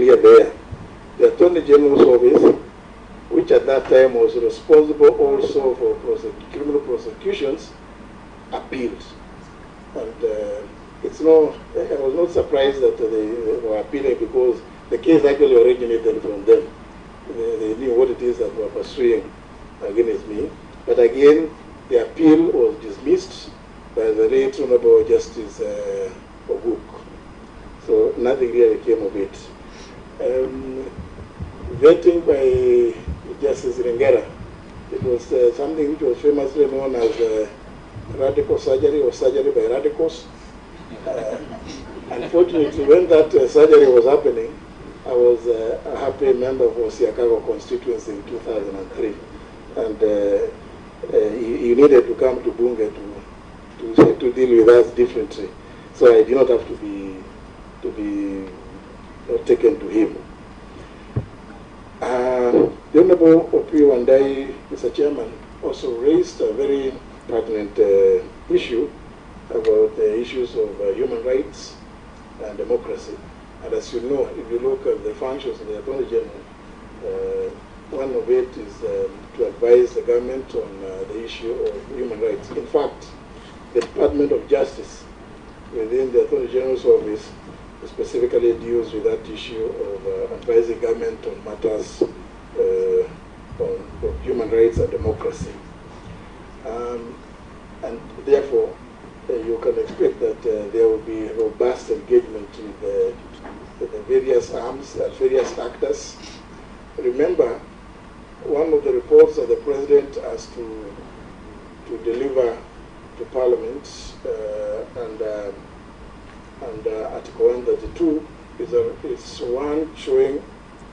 clear there. The Attorney General's office, which at that time was responsible also for criminal prosecutions, appealed. And I was not surprised that they were appealing, because the case actually originated from them. They knew what it is that were pursuing against me. But again, the appeal was dismissed by the late Honorable Justice Oguk. So nothing really came of it. Vetting by Justice Rengera, it was something which was famously known as radical surgery, or surgery by radicals. Unfortunately, when that surgery was happening, I was a happy member of Siakago constituency in 2003, and he needed to come to Bunge to deal with us differently. So I did not have to be taken to him. The Honorable Opiyo Wandai, Mr. Chairman, also raised a very pertinent issue about the issues of human rights and democracy. And as you know, if you look at the functions of the Attorney General, one of it is to advise the government on the issue of human rights. In fact, the Department of Justice within the Attorney General's office specifically deals with that issue of advising government on matters of human rights and democracy. And therefore, you can expect that there will be robust engagement with the various arms and various actors. Remember, one of the reports that the President has to deliver to Parliament and Article 132 is one showing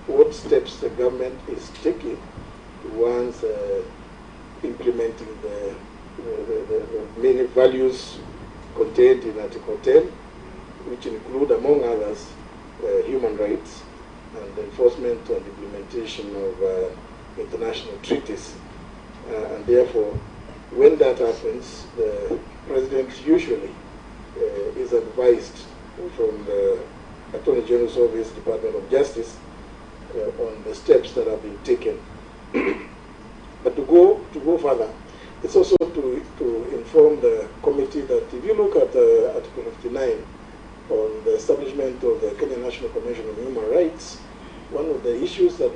what steps the government is taking towards implementing the many values contained in Article 10, which include, among others, human rights and the enforcement and implementation of international treaties. And therefore, when that happens, the President usually is advised from the Attorney General's Office, Department of Justice, on the steps that have been taken. But to go further, it's also to inform the committee that if you look at Article 59 on the establishment of the Kenya National Commission on Human Rights, one of the issues that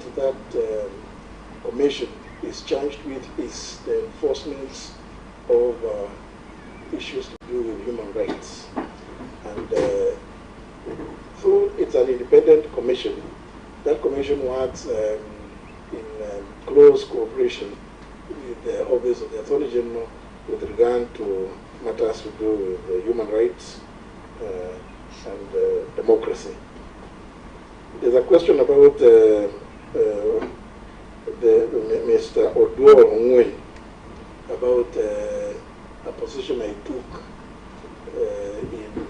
commission is charged with is the enforcement of issues to do with human rights. And through it's an independent commission, that commission works in close cooperation with the Office of the Attorney General with regard to matters to do with human rights and democracy. There's a question about Mr. Oduor Onwe about a position I took in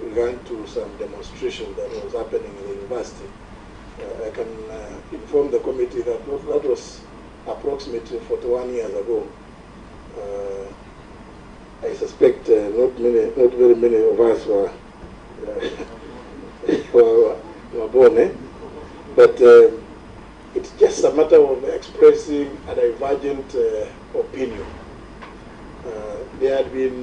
regard to some demonstration that was happening in the university. I can inform the committee that that was approximately 41 years ago. I suspect not very many of us were born, but it's just a matter of expressing a divergent opinion. There had been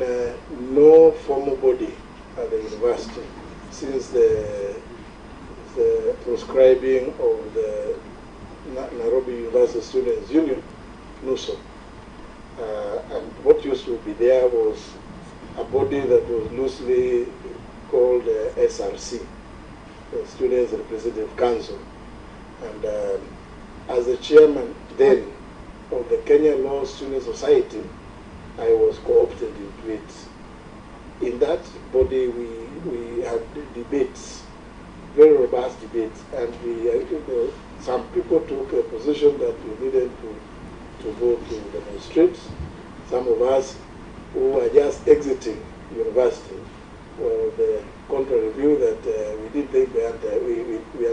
no formal body at the university since the proscribing of the Nairobi University Students' Union, NUSO. And what used to be there was a body that was loosely called SRC, the Students Representative Council. And as the chairman then of the Kenya Law Student Society, I was co-opted into it. In that body, we had debates, very robust debates, and some people took a position that we needed to go to demonstrate. Some of us who were just exiting university were the contrary view that we did think that we